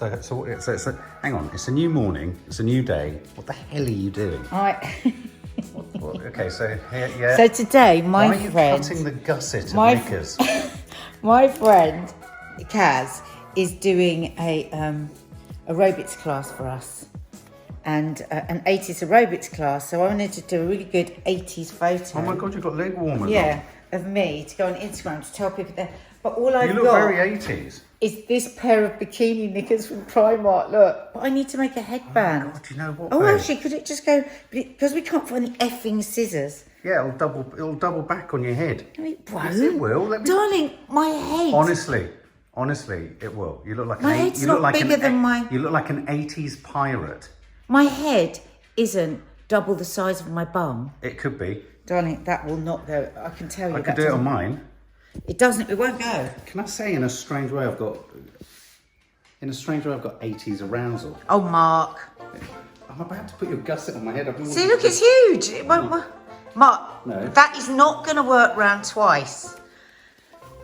hang on, it's a new morning, it's a new day. What the hell are you doing? Okay, so here, yeah. So today, my Why are you friend, cutting the gusset of my knickers? my friend Kaz is doing a aerobics class for us, and an 80s aerobics class. So I wanted to do a really good 80s photo. Oh my God, you've got leg warmers. Yeah, of me to go on Instagram to tell people that. But all I've You look got very 80s. is this pair of bikini knickers from Primark. Look, but I need to make a headband. Oh God, do you know what? Oh, babe? actually, could it just go? Because we can't find the effing scissors. Yeah, it'll double back on your head. No, it won't. Yes, it will. Let me... Darling, my head. Honestly, it will. You look like My head's not bigger than my... You look like an 80s pirate. My head isn't double the size of my bum. It could be. Darling, that will not go. I can tell you. I could do it on mine. It doesn't. It won't go. Can I say, in a strange way, I've got 80s arousal. Oh, Mark. I'm about to put your gusset on my head. See, look, it's huge. It won't work. Mark, No. that is not going to work round twice.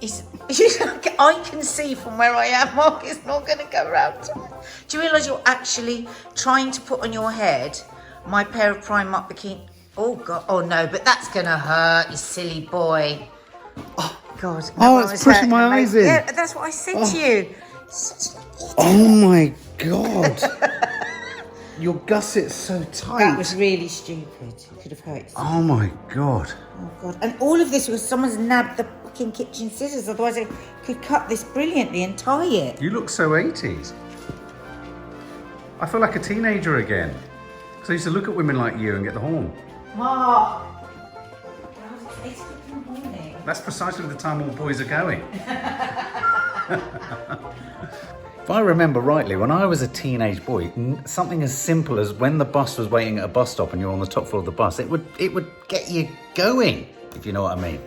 I can see from where I am, Mark, it's not going to go round twice. Do you realise you're actually trying to put on your head my pair of Primark bikini? Oh, God. Oh, no, but that's going to hurt, you silly boy. Oh, God. Oh, it's pushing my eyes in. Yeah, that's what I said to you. Oh my God. Your gusset's so tight. That was really stupid. It could have hurt you. Oh my God. Oh, God. And all of this was someone's nabbed the fucking kitchen scissors. Otherwise, I could cut this brilliantly and tie it. You look so 80s. I feel like a teenager again. Because I used to look at women like you and get the horn. Mark! It's 8 o'clock in the morning. That's precisely the time all boys are going. If I remember rightly, when I was a teenage boy, something as simple as when the bus was waiting at a bus stop and you're on the top floor of the bus, it would get you going, if you know what I mean.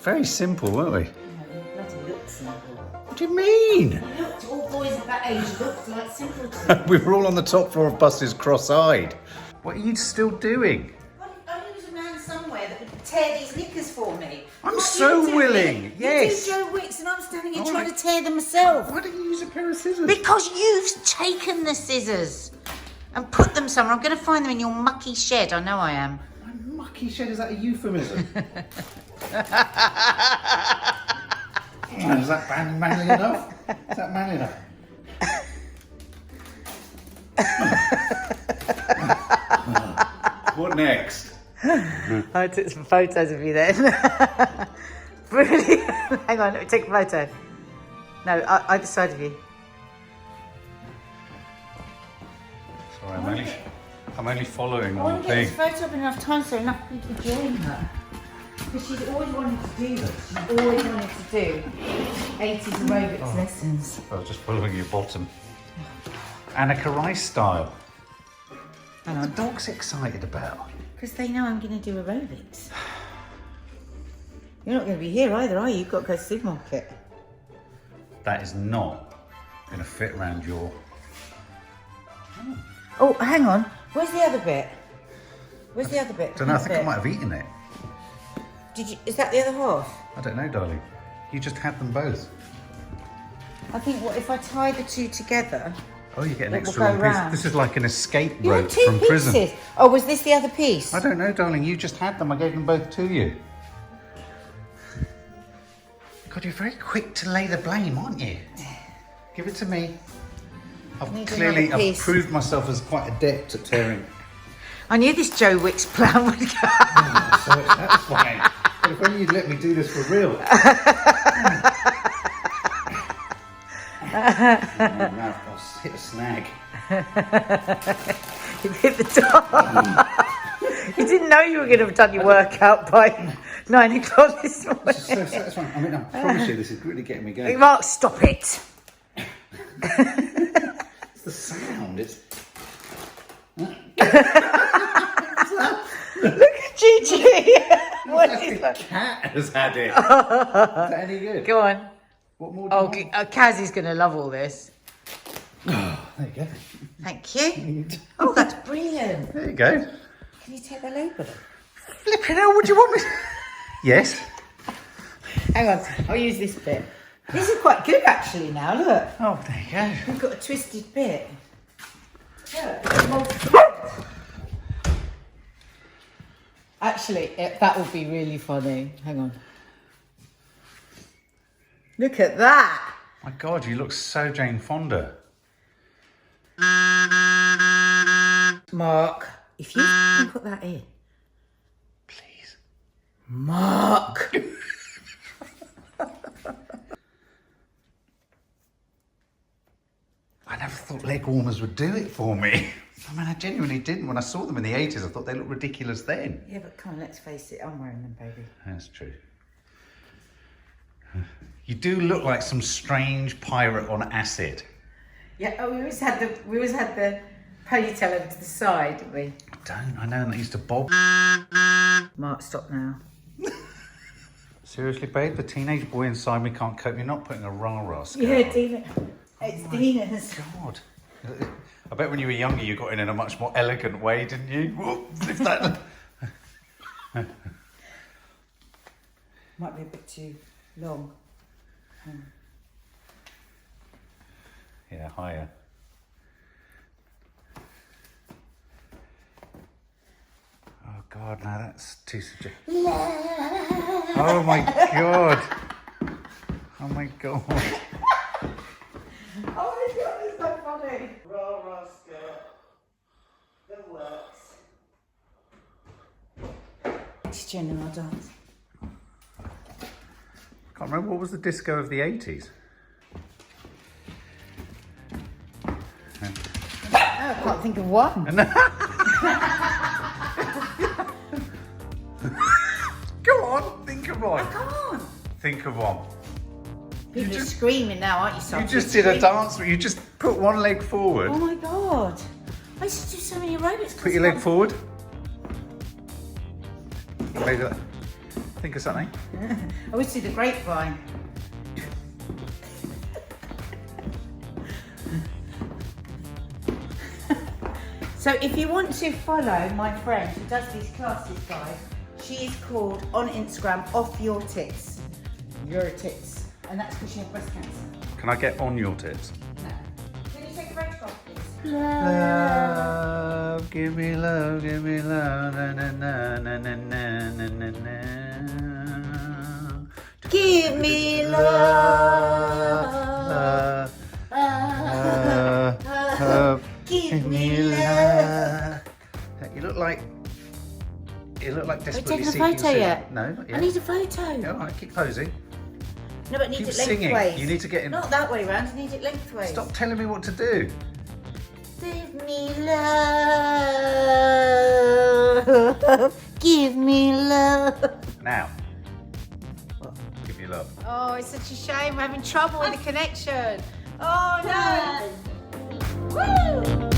Very simple, weren't we? Yeah, it bloody looked simple. What do you mean? It looked, all boys of that age looked like simpletons. We were all on the top floor of buses cross-eyed. What are you still doing? I knew there was a man somewhere that would tear these knickers for me. I'm Like so you do willing, me. yes. You do Joe Wicks and I'm standing here Oh, trying to tear them myself. Why don't you use a pair of scissors? Because you've taken the scissors and put them somewhere. I'm going to find them in your mucky shed. I know I am. My mucky shed, is that a euphemism? Is that manly enough? Is that manly enough? What next? I took some photos of you then. Brilliant. Hang on, let me take a photo. No, either side of you. Sorry, I'm only following I one want to get thing. this photo up in enough time so enough people can join her. Because she's always wanted to do this. She's always wanted to do 80s aerobics lessons. I was just following your bottom. Annika Rice style. Hang What are on. the dogs excited about? Because they know I'm going to do aerobics. You're not going to be here either, are you? You've got to go to the supermarket. That is not going to fit around your... Oh, hang on. Where's the other bit? Where's the other bit? I don't know, I think I might have eaten it. Did you? Is that the other half? I don't know, darling. You just had them both. I think what if I tie the two together? Oh, you get an It will extra go long piece. round. This is like an escape You rope had two from pieces. prison. Oh, was this the other piece? I don't know, darling. You just had them. I gave them both to you. God, you're very quick to lay the blame, aren't you? Give it to me. Need I've another piece. proved myself as quite adept at tearing. I knew this Joe Wicks plan would go. So it's satisfying. But if only you'd let me do this for real. Now I'll hit a snag. You hit the top. You didn't know you were going to have done your workout by 9 o'clock this morning. It's so satisfying. I mean, I promise you, this is really getting me going. Mark, stop it. It's the sound. It's. Look at Gigi. What is The that? cat has had it. Is that any good? Go on. What more do you Oh, want? Kaz is going to love all this. There you go. Thank you. Oh, that's brilliant. There you go. Can you take the label off? Flipping hell, what do you want me? Yes. Hang on, I'll use this bit. This is quite good actually now, look. Oh, there you go. We've got a twisted bit. Look. Actually, that would be really funny. Hang on. Look at that. My God, you look so Jane Fonda. Mark, if you can put that in. Please. Mark. I never thought leg warmers would do it for me. I mean, I genuinely didn't. When I saw them in the 80s, I thought they looked ridiculous then. Yeah, but come on, let's face it. I'm wearing them, baby. That's true. You do look like some strange pirate on acid. Yeah, oh, we always had the ponytail over to the side, didn't we? I don't. I know, and they used to bob. Mark, stop now. Seriously, babe, the teenage boy inside me can't cope. You're not putting a rah-rah skirt Yeah, on. Dina. It's Dina's. God. I bet when you were younger, you got in a much more elegant way, didn't you? If that... Might be a bit too long. Yeah, higher. Oh God, no, that's too suggestive. Oh my God. Oh my God. Oh my God, it's so funny. Rah-rah skirt. That works. It's general dance. Can't remember, what was the disco of the 80s? I can't think of one. Go on, think of one. I can't. Think of one. People are screaming now, aren't you? You just did a dance where you just put one leg forward. Oh my God. I used to do so many aerobics. Put your leg forward. Maybe that. Think of something. I always do the grapevine. So if you want to follow my friend who does these classes, guys, she is called on Instagram Off Your Tits. Your tits. And that's because she has breast cancer. Can I get on your tits? No. Can you take a photograph, please? Love, give me love, give me love, na na na na na na na na. Give me love. Give me love. You look like Have you desperately taken a seeking photo soup. yet? No, not I yet. need a photo. Yeah, all right, keep posing. No, but I need Keep it singing. lengthways. You need to get in. Not that way round, I need it lengthways. Stop telling me what to do. Give me love. Give me love. Now. Give me love. Oh, it's such a shame. We're having trouble with the connection. Oh, no. Woo!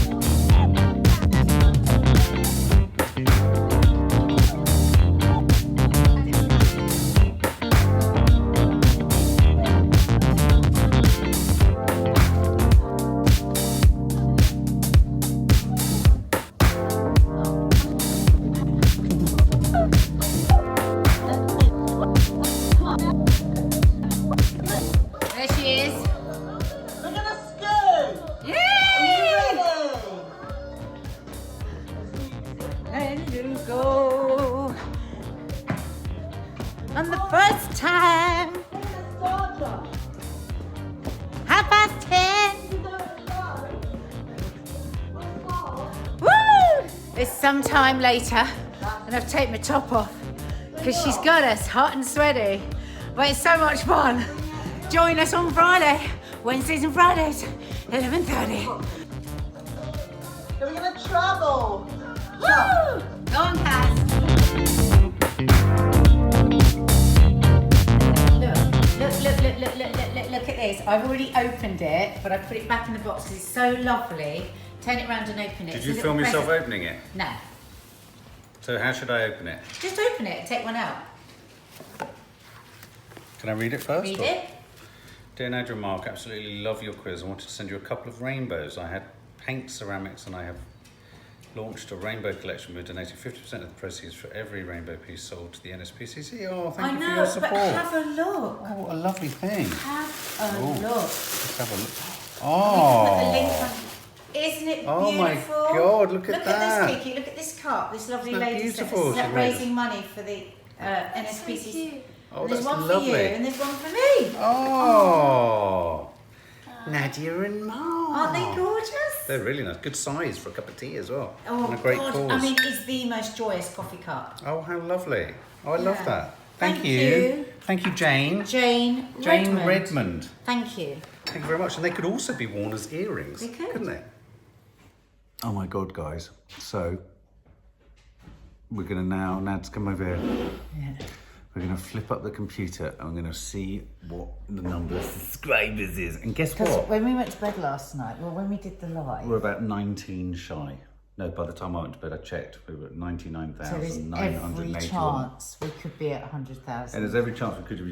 There she is. Look at the skirt. Yay! Ready? And you go on the first time, Georgia. 10:30. Woo! It's some time later, and I've taken my top off because she's got us hot and sweaty. But it's so much fun. Join us on Friday, Wednesdays and Fridays, 11:30. We're gonna travel. Woo! Go on, Cass. Look at this. I've already opened it, but I put it back in the box because it's so lovely. Turn it around and open it. Did It's you a film little yourself present. opening it? No. So how should I open it? Just open it and take one out. Can I read it first? Read or- it. Dear Nadia and Mark, absolutely love your quiz. I wanted to send you a couple of rainbows. I had paint ceramics and I have launched a rainbow collection. We're donating 50% of the proceeds for every rainbow piece sold to the NSPCC. Oh, thank you for your support. But have a look. Oh, what a lovely thing. Have a look. Let's have a look. Put the link Oh. on. Isn't it beautiful? Oh my God, look at that. Look at this, Kiki. Look at this cup. This lovely Isn't that lady beautiful? set She made raising money for the NSPCC. Oh, There's that's one lovely. for you and there's one for me. Oh. Nadia and Mark. Aren't they gorgeous? They're really nice. Good size for a cup of tea as well. Oh, and a great God. cause. I mean, it's the most joyous coffee cup. Oh, how lovely. Oh, I love Yeah. that. Thank Thank you. you. Thank you, Jane. Jane Redmond. Thank you. Thank you very much. And they could also be worn as earrings, They could. couldn't they? Oh my God, guys. So, we're going to now, Nad's come over here. Yeah. We're going to flip up the computer and we're going to see what the number of subscribers is. And guess Because what? when we went to bed last night, well, when we did the live, We're about 19 shy. No, by the time I went to bed, I checked. We were at so there's every 99,981. chance we could be at And 100,000. there's every chance we could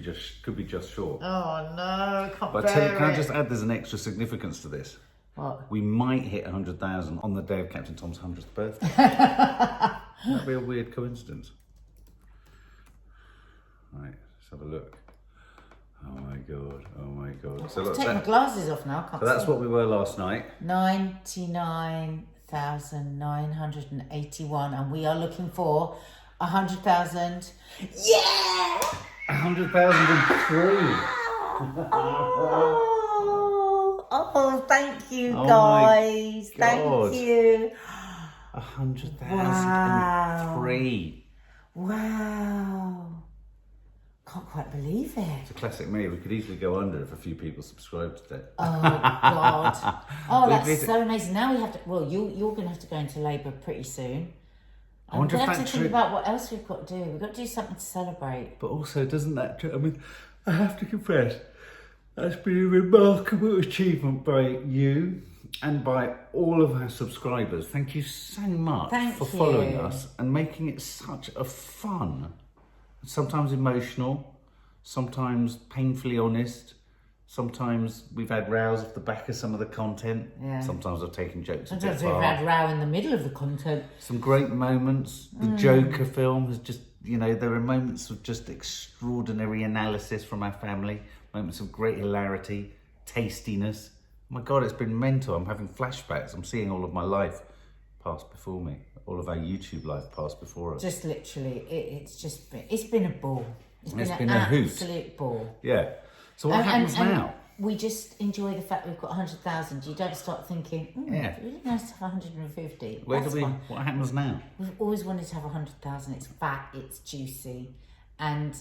be just short. Oh no, I can't But I tell you, can I just add there's an extra significance to this? What? We might hit 100,000 on the day of Captain Tom's 100th birthday. That'd be a weird coincidence. Right, let's have a look. Oh my God, oh my God. So, look, Take my glasses off now. I can't so that's see. what we were last night. 99,981, and we are looking for 100,000. Yeah! 100,003. Oh, thank you, Oh my guys. God. Thank you. 100,003. Wow. Can't quite believe it. It's a classic me. We could easily go under if a few people subscribed today. Oh, God. Oh, But that's this- so amazing. Now we have to, well, you're going to have to go into labour pretty soon. I I'm wonder going if to have that to think trip- about what else we've got to do. We've got to do something to celebrate. But also, doesn't that... I mean, I have to confess, that's been a remarkable achievement by you and by all of our subscribers. Thank you so much Thank for you. following us and making it such a fun, sometimes emotional, sometimes painfully honest. Sometimes we've had rows off the back of some of the content. Yeah. Sometimes I've taken jokes a bit Sometimes we've far. had row in the middle of the content. Some great moments. The Joker film has just, there are moments of just extraordinary analysis from our family, moments of great hilarity, tastiness. Oh my God, it's been mental. I'm having flashbacks. I'm seeing all of my life pass before me, all of our YouTube life pass before us. Just literally, it's been a ball. It's an been a hoot. absolute ball. Yeah. So what happens now? We just enjoy the fact we've got 100,000. You don't start thinking, Yeah. it's really nice to have 150. Where That's do we? fine. What happens now? We've always wanted to have 100,000. It's fat, it's juicy, and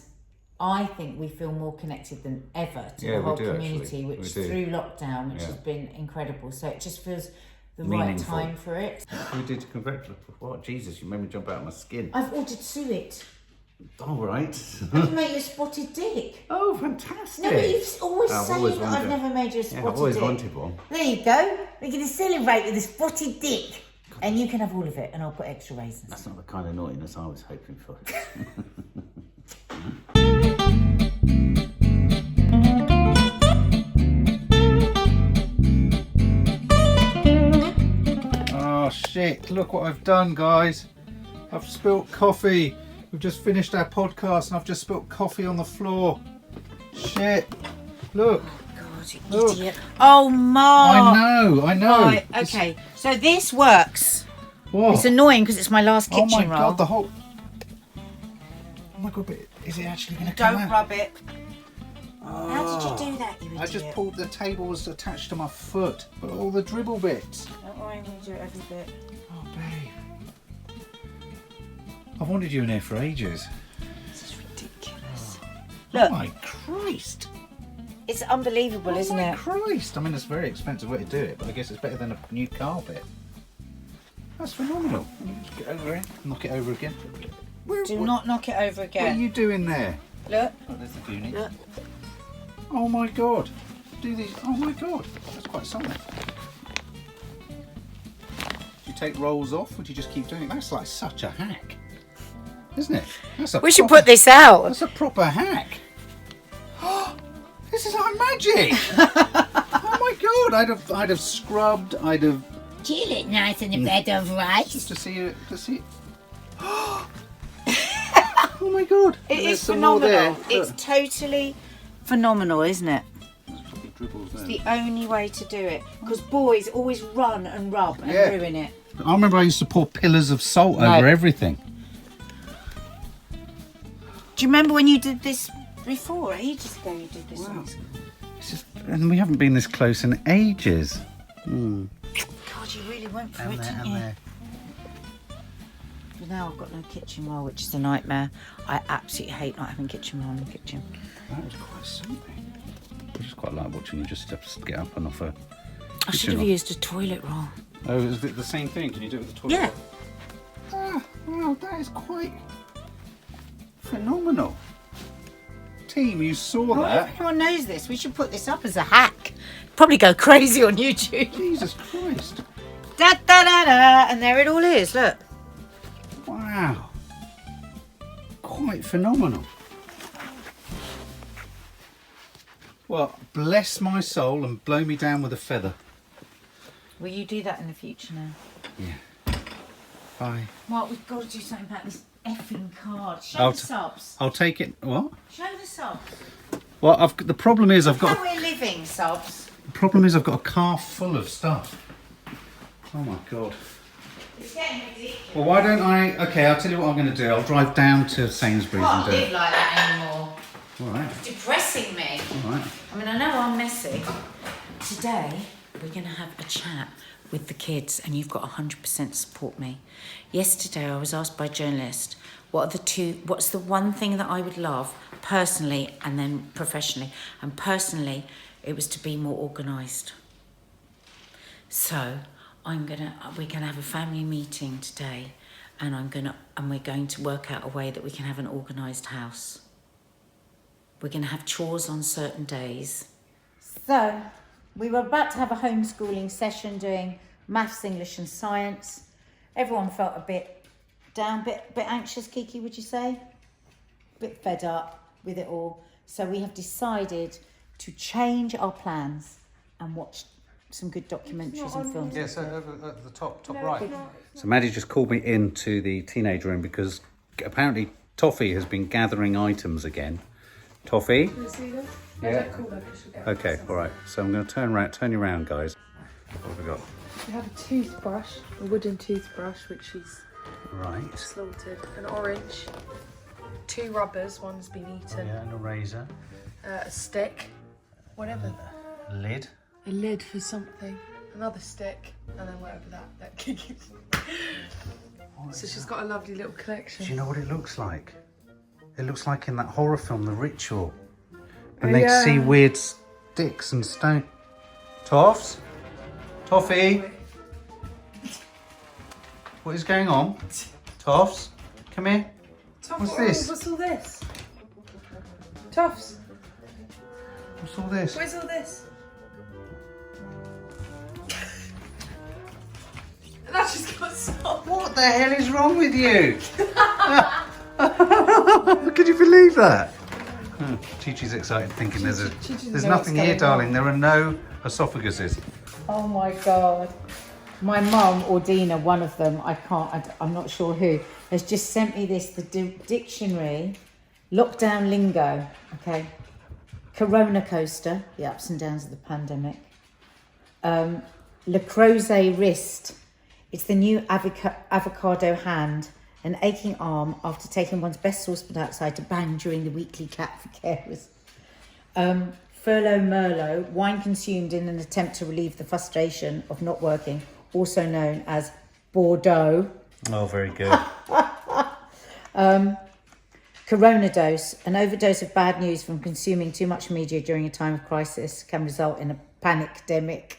I think we feel more connected than ever to Yeah, the we whole do, community, actually. which We do. through lockdown, which Yeah. has been incredible. So it just feels the right Meaningful. time for it. We did congratulate. What? Jesus, you made me jump out of my skin. I've ordered suet. All right. I can make you a spotted dick. Oh, fantastic. No, but you've always I've saying always that I've wanted- never made you a Yeah, spotted I've always dick. wanted one. There you go. We're going to celebrate with a spotted dick. And you can have all of it, and I'll put extra raisins. That's not the kind of naughtiness I was hoping for. Oh shit, look what I've done, guys. I've spilt coffee. We've just finished our podcast and I've just spilt coffee on the floor. Shit. Look. God, you Look. idiot. Oh, Mark. I know. Right, okay. So this works. What? It's annoying because it's my last Oh kitchen my roll. god, the whole... Oh my god, but is it actually going to come Don't out? rub it. How did you do that, you idiot? I just pulled, the table was attached to my foot, but all the dribble bits. Don't worry, I'm going to do it every bit. Oh, babe. I've wanted you in here for ages. This is ridiculous. Oh Look, my Christ. it's unbelievable, Oh isn't my it? Christ. I mean, it's a very expensive way to do it, but I guess it's better than a new carpet. That's phenomenal. Let me just get over here. Knock it over again. Do not knock it over What are again. you doing there? Look. Oh, there's the goonie. Look. Oh my god. Do these. Oh my god. That's quite something. Do you take rolls off or do you just keep doing it? That's like such a hack. Isn't it? That's a We should proper- put this out. That's a proper hack. This is like magic. Oh my god. I'd have scrubbed, I'd have Don't you look nice in a bed of rice? Just to see it. To see. Oh my God! It There's is some more phenomenal. there. It's totally phenomenal, isn't it? There's probably dribbles there. It's the only way to do it. Because boys always run and rub and Yeah. ruin it. I remember I used to pour pillars of salt No. over everything. Do you remember when you did this before? Ages ago you did this. Wow. It's just, and we haven't been this close in ages. God, you really went for And it, there, didn't and you? there. But now I've got no kitchen roll, which is a nightmare. I absolutely hate not having kitchen roll in the kitchen. That was quite something. I just quite like watching you just have to get up and off a. I should have used a toilet roll. Oh, is it the same thing? Can you do it with the toilet? Yeah. Ah, wow, that is quite phenomenal. Team, you saw Well, that. everyone knows this. We should put this up as a hack. Probably go crazy on YouTube. Jesus Christ. Da da da da, and there it all is. Look. Wow. Quite phenomenal. Well, bless my soul and blow me down with a feather. Will you do that in the future now? Yeah. Bye. Well, we've got to do something about this effing card. Show I'll the subs. I'll take it. What? Show the subs. Well, the problem is I've How got. we're living, subs. The problem is I've got a car full of stuff. Oh my God. It's getting ridiculous. Well, why don't I? Okay, I'll tell you what I'm going to do. I'll drive down to Sainsbury's I can't and do live it. like that anymore. All right. It's depressing me. All right. I mean, I know I'm messy. Today, we're going to have a chat with the kids, and you've got 100% support me. Yesterday, I was asked by a journalist, what's the one thing that I would love personally and then professionally? And personally, it was to be more organised. So, we're gonna have a family meeting today, and we're going to work out a way that we can have an organised house. We're going to have chores on certain days. So, we were about to have a homeschooling session doing maths, English and science. Everyone felt a bit down, bit anxious, Kiki, would you say? A bit fed up with it all. So we have decided to change our plans and watch some good documentaries and films. Yeah, so over at the top right. So Maddie just called me into the teenage room because apparently Toffee has been gathering items again. Toffee? Yeah. Okay, all right. So I'm going to turn you around, guys. What have we got? We have a toothbrush, a wooden toothbrush, which she's Right. slaughtered, an orange, 2 rubbers, one's been eaten, Yeah, and a razor. a stick, whatever, Lid. a lid for something, another stick, and then whatever that Kiki's. So she's got a lovely little collection. Do you know what it looks like? It looks like in that horror film, The Ritual. And Oh, they yeah. see weird sticks and stone. Toffs? Toffee? What is going on? Toffs? Come here. Toff, What's this? What's all this? Toffs, What's all this? where's all this? That's just got salt. What the hell is wrong with you? Can you believe that? Chi-Chi's excited thinking there's knows nothing what's here, going darling. There are no esophaguses. Oh my God. My mum or Dina, one of them, I'm not sure who, has just sent me this, the dictionary, lockdown lingo, okay? Corona coaster, the ups and downs of the pandemic. Le Creuset wrist, it's the new avocado hand, an aching arm after taking one's best saucepan outside to bang during the weekly cat for carers. Furlough Merlot, wine consumed in an attempt to relieve the frustration of not working, also known as Bordeaux. Oh, very good. Corona dose, an overdose of bad news from consuming too much media during a time of crisis can result in a panicdemic.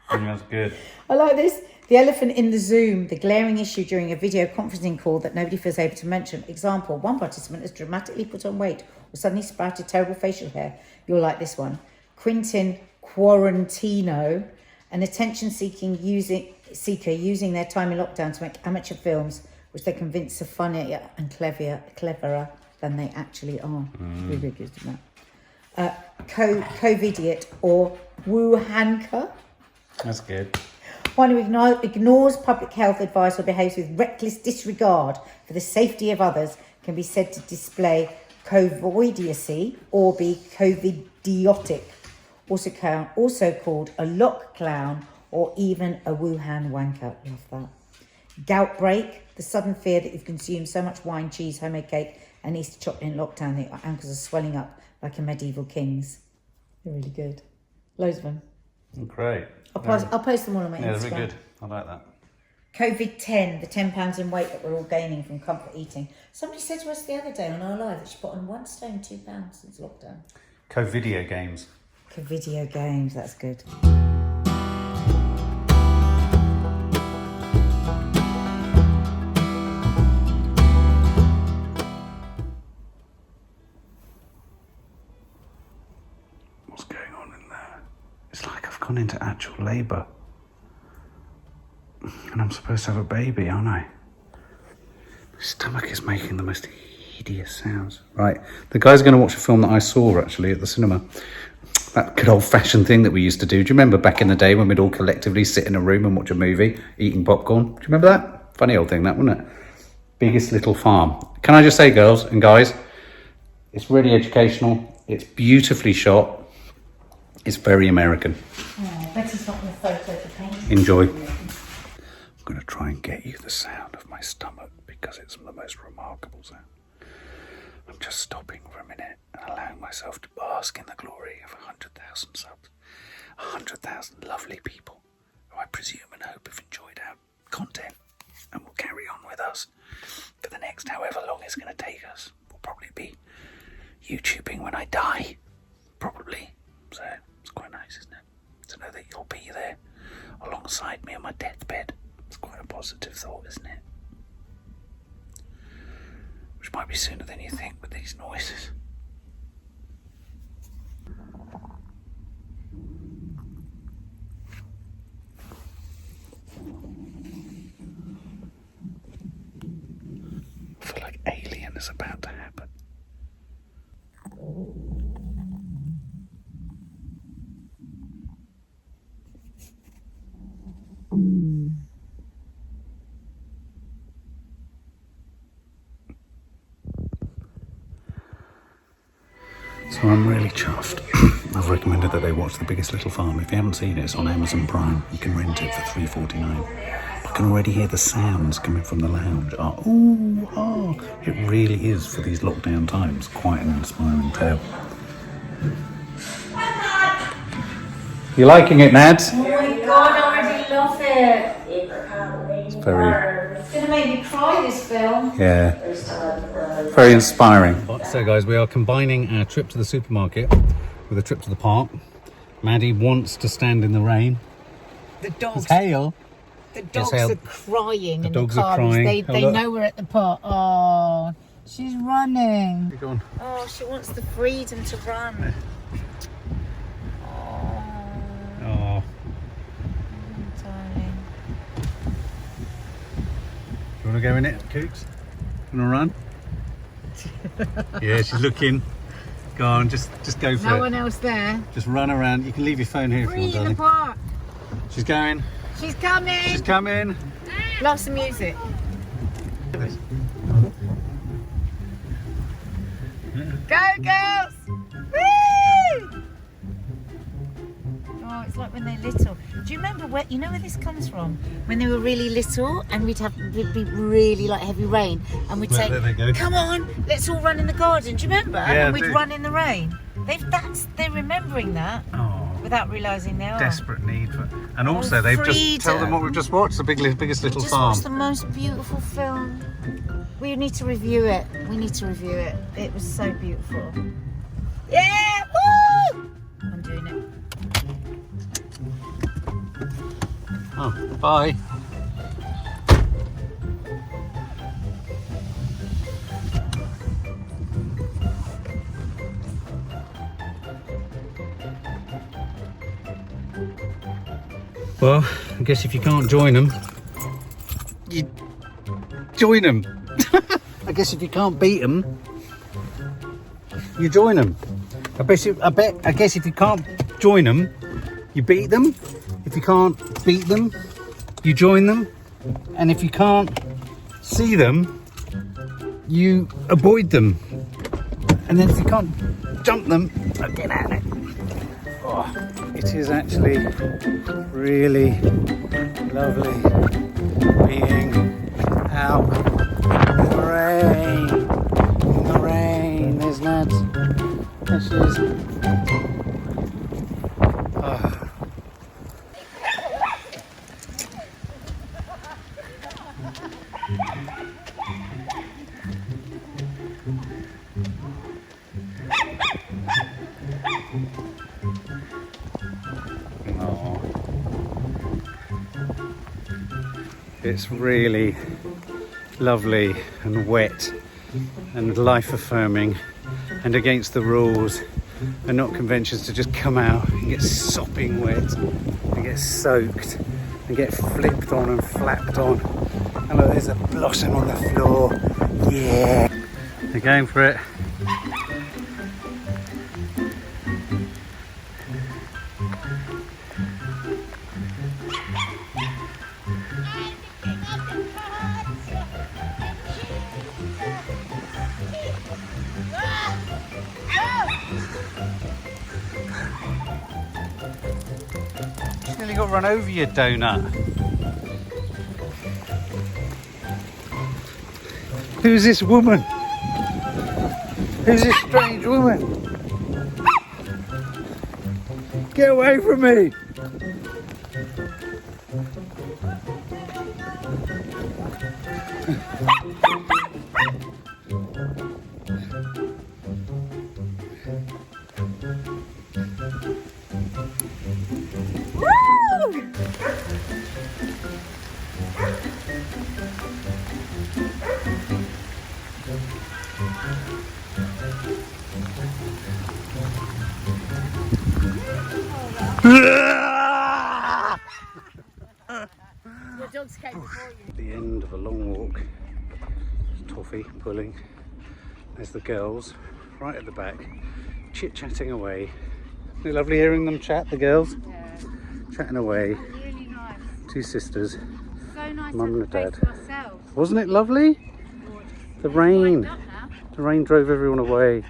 That's good. I like this. The elephant in the Zoom, the glaring issue during a video conferencing call that nobody feels able to mention. Example, one participant has dramatically put on weight or suddenly sprouted terrible facial hair. You'll like this one. Quentin Quarantino, an attention-seeking seeker using their time in lockdown to make amateur films which they're convinced are funnier and cleverer than they actually are. Really good, isn't that? COVIDiot or Wuhanker. That's good. One who ignores public health advice or behaves with reckless disregard for the safety of others can be said to display covidiocy or be covidiotic, also called a lock clown or even a Wuhan wanker. Love that. Gout break, the sudden fear that you've consumed so much wine, cheese, homemade cake and Easter chocolate in lockdown that your ankles are swelling up like a medieval king's. They're really good. Loads of them. Great. I'll post them all on my Instagram. Yeah, they're really good. I like that. COVID-10, the 10 pounds in weight that we're all gaining from comfort eating. Somebody said to us the other day on our live that she put on 1 stone 2 pounds since lockdown. Co-video games. Video games, that's good. What's going on in there? It's like I've gone into actual labour. And I'm supposed to have a baby, aren't I? My stomach is making the most hideous sounds. Right, the guy's going to watch a film that I saw actually at the cinema. That good old-fashioned thing that we used to do. Do you remember back in the day when we'd all collectively sit in a room and watch a movie, eating popcorn? Do you remember that? Funny old thing, that, wasn't it? Biggest Little Farm. Can I just say, girls and guys, it's really educational. It's beautifully shot. It's very American. Oh, Betty's not in the photo for painting. Enjoy. I'm going to try and get you the sound of my stomach because it's the most remarkable sound. I'm just stopping for a minute and allowing myself to bask in the glory of 100,000 subs. 100,000 lovely people who I presume and hope have enjoyed our content and will carry on with us for the next however long it's going to take us. We'll probably be YouTubing when I die. Probably. So it's quite nice, isn't it? To know that you'll be there alongside me on my deathbed. It's quite a positive thought, isn't it? Which might be sooner than you think with these noises. I feel like Alien is about to happen. So I'm really chuffed. I've recommended that they watch The Biggest Little Farm. If you haven't seen it, it's on Amazon Prime. You can rent it for $3.49. I can already hear the sounds coming from the lounge. It really is, for these lockdown times, quite an inspiring tale. You liking it, Nads? Oh my god, I already love it. It's very... It's going to make me cry, this film. Yeah. Very inspiring. So guys, we are combining our trip to the supermarket with a trip to the park. Maddie wants to stand in the rain. The dogs. It's hail. The dogs hail. are crying The in dogs the are car. crying. They know we're at the park. Oh, she's running. Go on. Oh, she wants the freedom to run. Oh. Darling. Do you want to go in it, Cooks? You want to run? Yeah, she's looking. Go on, just go for it. No one else there. Just run around. You can leave your phone here if you Free want, in the darling. park. She's going. She's coming. She's coming. Love some music. Go, girls! Woo! Oh, it's like when they're little. Do you remember where? You know where this comes from? When they were really little, and we'd be really like heavy rain, and we'd say, there they go. "Come on, let's all run in the garden." Do you remember? Yeah, and we'd I do. run in the rain. They're remembering that Oh, without realising they are. desperate need for. And also, they've just tell them what we've just watched. The Biggest Little Just Farm. watched the most beautiful film. We need to review it. It was so beautiful. Yeah! Woo! I'm doing it. Oh, bye. Well, I guess if you can't join them, you join them. I guess if you can't beat them, you join them. I guess if you can't join them, you beat them. If you can't beat them, you join them, and if you can't see them, you avoid them. And then if you can't jump them, get at it. Oh, it is actually really lovely being out in the rain. In the rain, there's Nads. There she is. Oh. It's really lovely and wet and life affirming and against the rules and not conventions to just come out and get sopping wet and get soaked and get flipped on and flapped on. And look, there's a blossom on the floor. Yeah, they're going for it. You nearly got run over, you donut. Who's this woman? Who's this strange woman? Get away from me! Your dogs came before you. The end of a long walk. Toffee pulling. There's the girls right at the back, chit-chatting away. Isn't it lovely hearing them chat, the girls? Yeah. Chatting away. Really nice. Two sisters. So nice Mum to and have Dad. space for ourselves. Wasn't it lovely? The rain. Wind up now. The rain drove everyone away.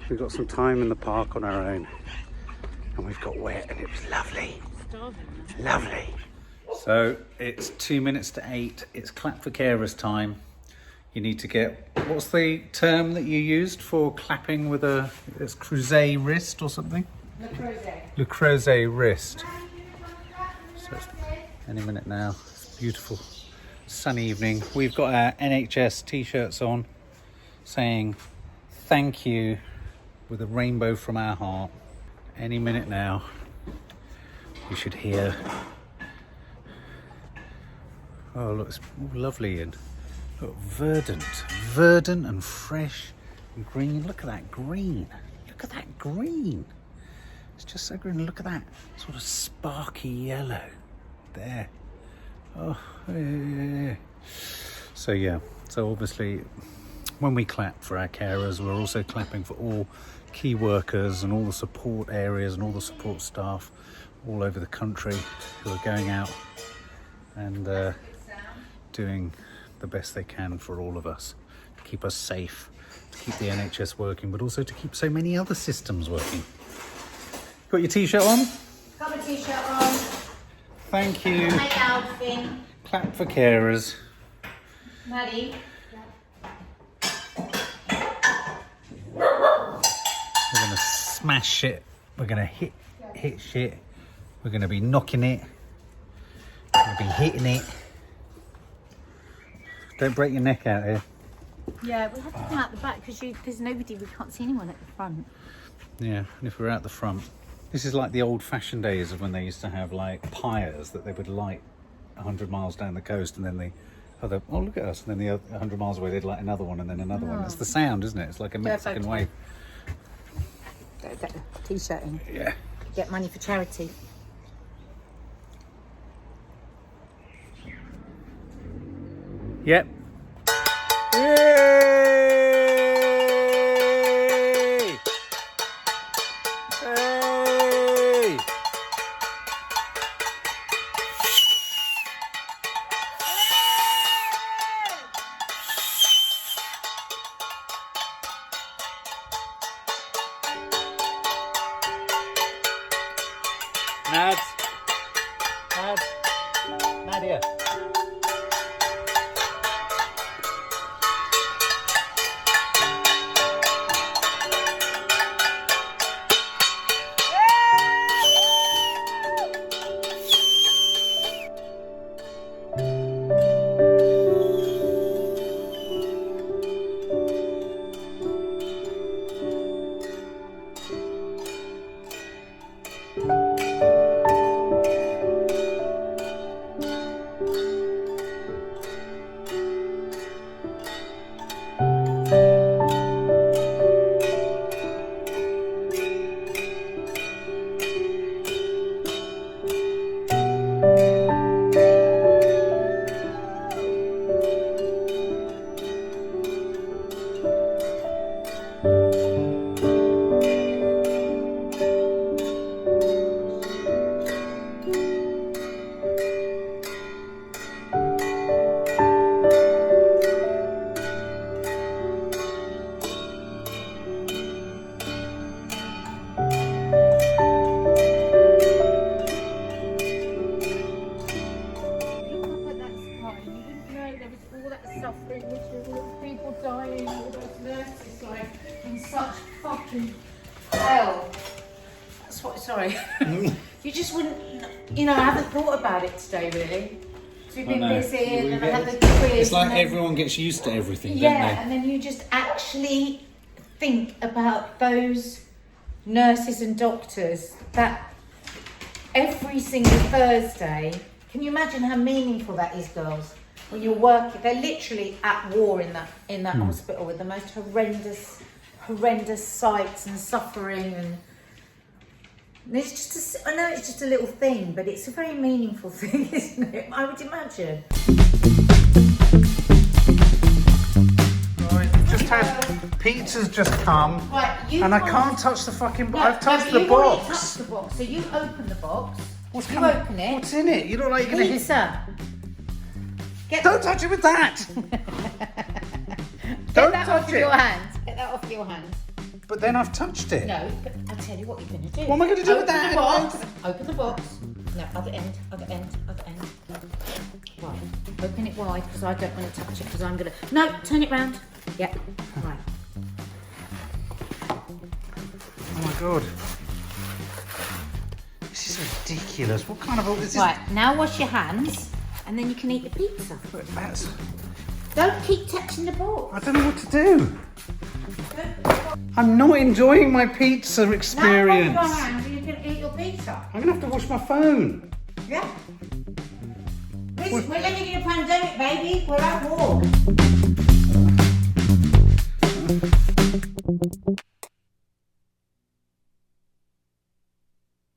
We've got some time in the park on our own. And we've got wet and it was lovely. Starving. Lovely. So it's 2 minutes to 8. It's clap for carers time. You need to get, what's the term that you used for clapping with a, it's creuset wrist or something? Le Creuset. Le creuset wrist. So it's any minute now. It's beautiful sunny evening. We've got our NHS t-shirts on saying thank you with a rainbow from our heart. Any minute now you should hear, oh look, it's lovely and look, verdant and fresh and green. Look at that green. Look at that green. It's just so green. Look at that sort of sparky yellow there. Oh, yeah. So yeah, so obviously when we clap for our carers, we're also clapping for all key workers and all the support areas and all the support staff all over the country who are going out and doing the best they can for all of us, to keep us safe, to keep the NHS working, but also to keep so many other systems working. Got your t-shirt on? Got my t-shirt on. Thank you. My outfit. Clap for carers. Maddie. We're gonna smash shit. We're gonna hit shit. We're gonna be knocking it. We're gonna be hitting it. Don't break your neck out here. Yeah, we have to come out the back because there's nobody, we can't see anyone at the front. Yeah, and if we're out the front, this is like the old-fashioned days of when they used to have like pyres that they would light 100 miles down the coast, and then the other, oh look at us, and then the other 100 miles away they'd light another one and then another one. It's the sound, isn't it? It's like a Mexican wave. Get the t-shirt in. Yeah. Get money for charity. Yep. Yay! Hey! Nads. Nadia. Suffering, with all the people dying, all those nurses like in such fucking hell. That's what. Sorry, you just wouldn't. You know, I haven't thought about it today really. So we've been busy, and I had the quiz. It's like everyone gets used to everything, don't Yeah, they? and then you just actually think about those nurses and doctors that every single Thursday. Can you imagine how meaningful that is, girls? When you're working, they're literally at war in that hospital with the most horrendous sights and suffering, and it's just I know it's just a little thing, but it's a very meaningful thing, isn't it? I would imagine. Right, just had pizza's just come, Right, and I can't touch the fucking. No, I've touched but the you've already box. touched the box, so you open the box. What's you coming? open it. What's in it? You look like you're gonna hit. Pizza. Don't touch it with that. Get Don't that touch off it. your hands. Get that off your hands. But then I've touched it. No, but I'll tell you what you're going to do. What am I gonna do with Open that? the box. Open the box. No, other end. Right. Open it wide because I don't want to touch it because I'm going to... No, turn it round. Yep. Right. Oh my god. This is ridiculous. What kind of is this? Right, now wash your hands and then you can eat the pizza. That's, Don't keep touching the box. I don't know what to do. I'm not enjoying my pizza experience. Now wash your hands and you can eat your pizza. I'm gonna have to wash my phone. Yeah. Listen, we're living in a pandemic, baby. We're at war.